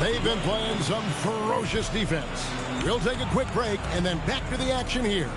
They've been playing some ferocious defense. We'll take a quick break and then back to the action here.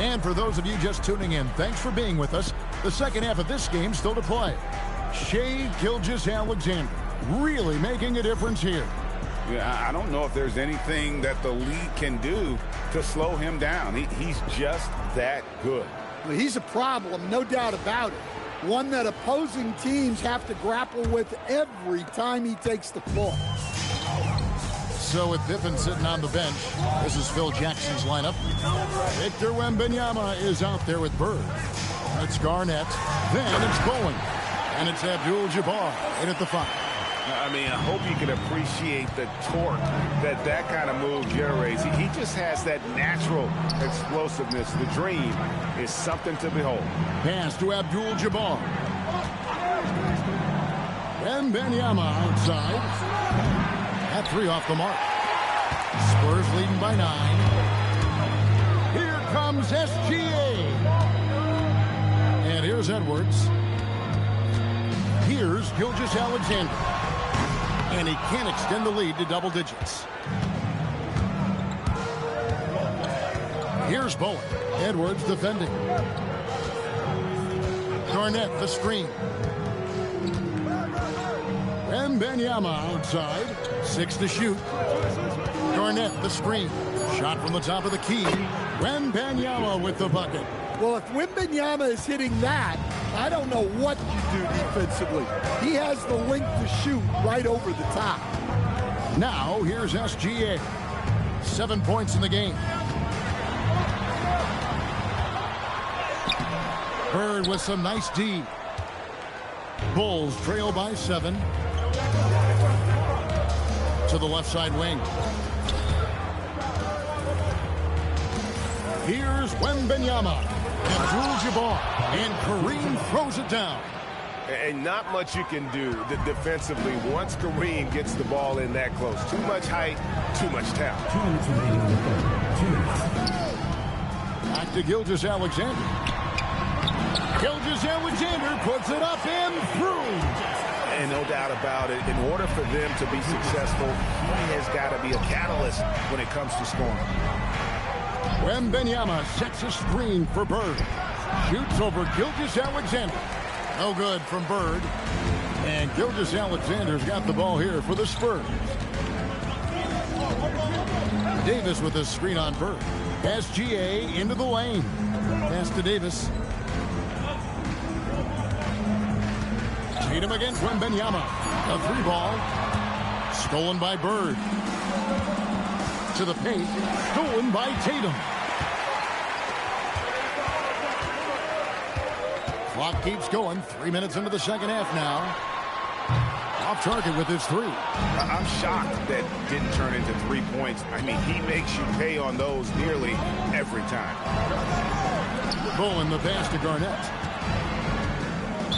And for those of you just tuning in, thanks for being with us. The second half of this game still to play. Shai Gilgeous-Alexander really making a difference here. Yeah, I don't know if there's anything that the league can do to slow him down. He's just that good. Well, he's a problem, no doubt about it. One that opposing teams have to grapple with every time he takes the floor. So with Pippen sitting on the bench, this is Phil Jackson's lineup. Victor Wembanyama is out there with Bird. It's Garnett. Then it's Bowen. And it's Abdul-Jabbar in at the 5. I mean, I hope you can appreciate the torque that kind of move generates. He just has that natural explosiveness. The dream is something to behold. Pass to Abdul-Jabbar. Wembanyama outside. At 3 off the mark. Spurs leading by 9. Here comes SGA. And here's Edwards. Here's Gilgeous-Alexander. And he can't extend the lead to double digits. Here's Bowen. Edwards defending. Garnett the screen. Wembanyama outside. 6 to shoot. Garnett the screen. Shot from the top of the key. Wembanyama with the bucket. Well, if Wembanyama is hitting that, I don't know what you do defensively. He has the length to shoot right over the top. Now, here's SGA. 7 points in the game. Bird with some nice D. Bulls trail by 7. To the left side wing. Here's Wembanyama. Abdul-Jabbar. And Kareem throws it down. And not much you can do defensively once Kareem gets the ball in that close. Too much height, too much talent. Back to Gilgeous-Alexander. Gilgeous-Alexander puts it up and through. And no doubt about it, in order for them to be successful, he has got to be a catalyst when it comes to scoring. Wembanyama sets a screen for Bird. Shoots over Gilgeous-Alexander. No good from Bird. And Gilgeous-Alexander's got the ball here for the Spurs. Davis with a screen on Bird. SGA into the lane. Pass to Davis. Tatum against Wembanyama. A 3 ball. Stolen by Bird. To the paint. Stolen by Tatum. Clock keeps going. 3 minutes into the second half now. Off target with his 3. I'm shocked that didn't turn into 3 points. I mean, he makes you pay on those nearly every time. Bowen the pass to Garnett.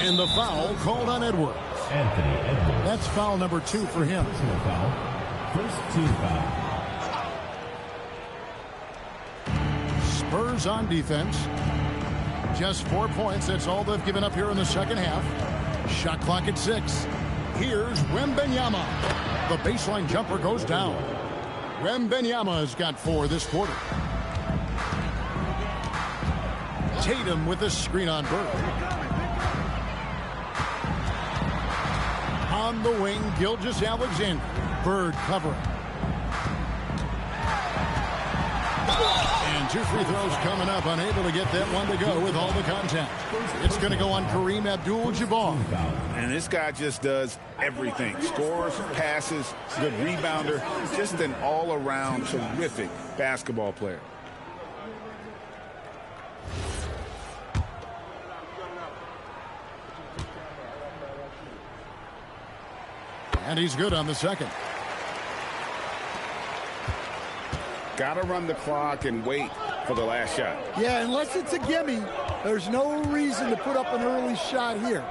And the foul called on Edwards. Anthony Edwards. That's foul number 2 for him. First team foul. Spurs on defense. Just 4 points. That's all they've given up here in the second half. Shot clock at 6. Here's Wembanyama. The baseline jumper goes down. Wembanyama has got 4 this quarter. Tatum with a screen on Bird. On the wing, Gilgeous-Alexander. Bird covering. two free throws coming up. Unable to get that one to go with all the contact. It's going to go on Kareem Abdul-Jabbar. And this guy just does everything. Scores, passes, good rebounder. Just an all-around terrific basketball player. And he's good on the second. Got to run the clock and wait for the last shot. Yeah, unless it's a gimme, there's no reason to put up an early shot here.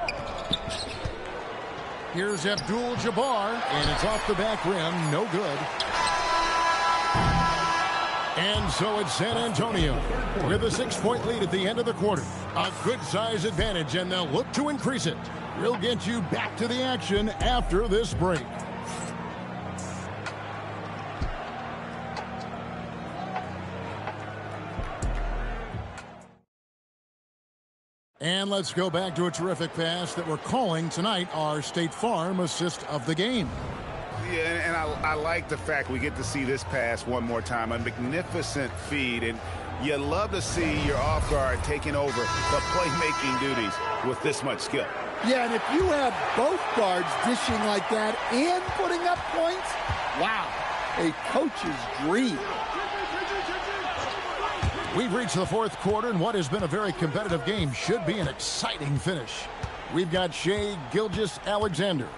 Here's Abdul-Jabbar, and it's off the back rim. No good. And so it's San Antonio with a 6-point lead at the end of the quarter. A good size advantage, and they'll look to increase it. We'll get you back to the action after this break. And let's go back to a terrific pass that we're calling tonight our State Farm assist of the game. Yeah, and I like the fact we get to see this pass one more time. A magnificent feed, and you love to see your off guard taking over the playmaking duties with this much skill. Yeah, and if you have both guards dishing like that and putting up points, wow, a coach's dream. We've reached the fourth quarter, and what has been a very competitive game should be an exciting finish. We've got Shai Gilgeous-Alexander.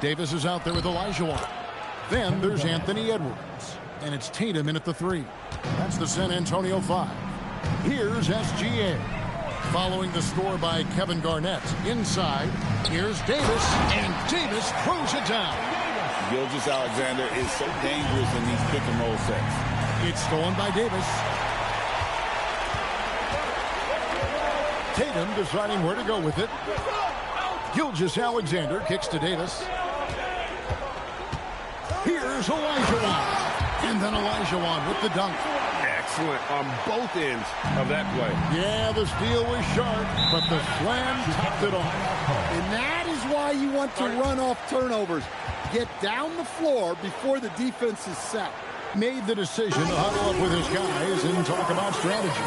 Davis is out there with Olajuwon. Then there's Anthony Edwards. And it's Tatum in at the 3. That's the San Antonio 5. Here's SGA. Following the score by Kevin Garnett. Inside, here's Davis, and Davis throws it down. Gilgeous-Alexander is so dangerous in these pick-and-roll sets. It's stolen by Davis. Tatum deciding where to go with it. Gilgeous-Alexander kicks to Davis. Here's Olajuwon. And then Olajuwon with the dunk. Excellent on both ends of that play. Yeah, the steal was sharp, but the slam topped it off. And that is why you want to run off turnovers. Get down the floor before the defense is set. Made the decision to huddle up with his guys and talk about strategy.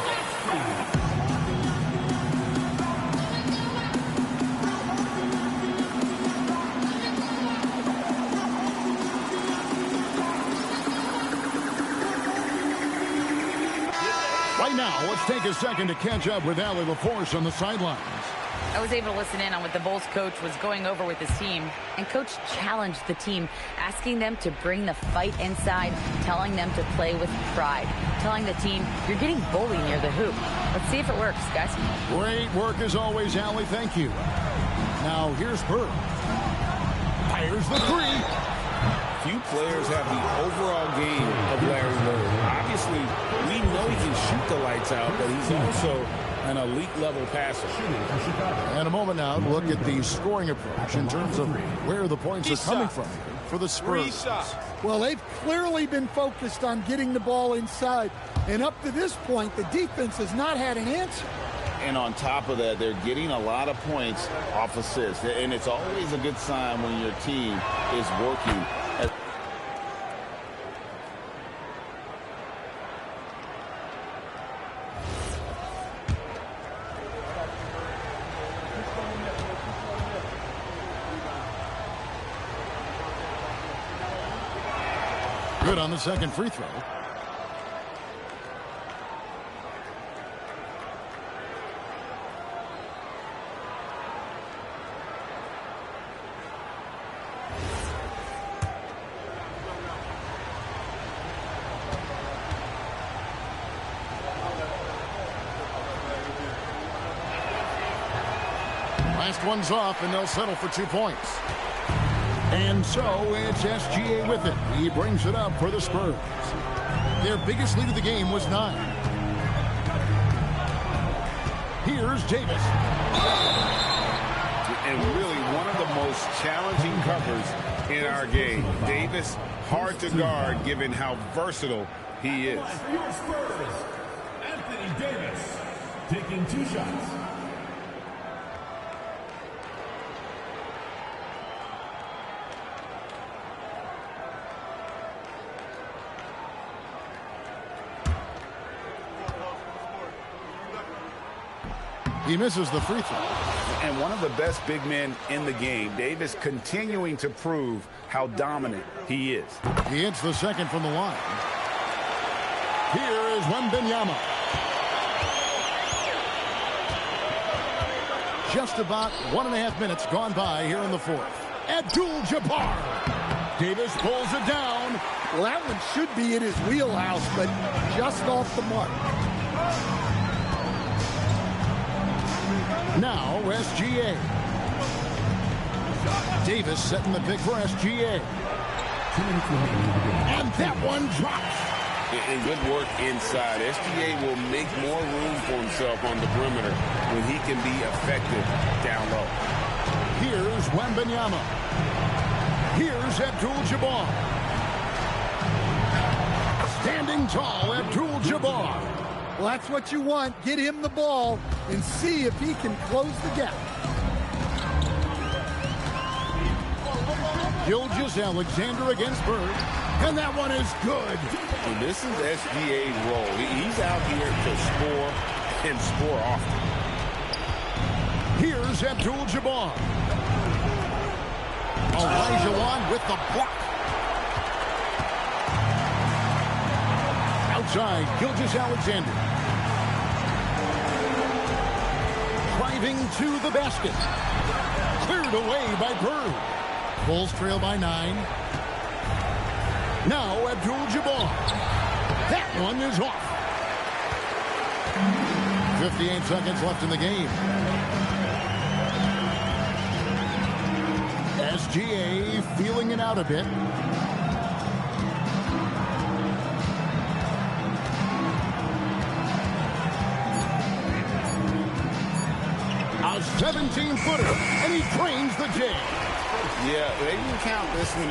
Right now, let's take a second to catch up with Allie LaForce on the sidelines. I was able to listen in on what the Bulls coach was going over with his team. And coach challenged the team, asking them to bring the fight inside, telling them to play with pride, telling the team, you're getting bullied near the hoop. Let's see if it works, guys. Great work as always, Allie. Thank you. Now, here's Bird. Fires the 3. Few players have the overall game of Larry Bird. Obviously, we know he can shoot the lights out, but he's also an elite-level passer. And a moment now to look at the scoring approach in terms of where the points are coming from for the Spurs. Well, they've clearly been focused on getting the ball inside. And up to this point, the defense has not had an answer. And on top of that, they're getting a lot of points off assists. And it's always a good sign when your team is working. Good on the second free throw. Last one's off, and they'll settle for 2 points. And so it's SGA with it. He brings it up for the Spurs. Their biggest lead of the game was 9. Here's Davis. And really one of the most challenging covers in our game. Davis, hard to guard given how versatile he is. Your Spurs, Anthony Davis, taking 2 shots. He misses the free throw. And one of the best big men in the game, Davis, continuing to prove how dominant he is. He hits the second from the line. Here is Wembanyama. Just about 1.5 minutes gone by here in the fourth. Abdul-Jabbar. Davis pulls it down. Well, that one should be in his wheelhouse, but just off the mark. Now SGA. Davis setting the pick for SGA. And that one drops. And good work inside. SGA will make more room for himself on the perimeter when he can be effective down low. Here's Wembanyama. Here's Abdul-Jabbar. Standing tall, Abdul-Jabbar. Well, that's what you want. Get him the ball and see if he can close the gap. Gilgeous-Alexander against Bird. And that one is good. And this is SGA's role. He's out here to score and score often. Here's Abdul-Jabbar. Olajuwon with the block. Outside, Gilgeous-Alexander. Driving to the basket. Cleared away by Bird. Bulls trail by 9. Now Abdul-Jabbar. That one is off. 58 seconds left in the game. SGA feeling it out a bit. A 17-footer, and he drains the J. Yeah, they can count this one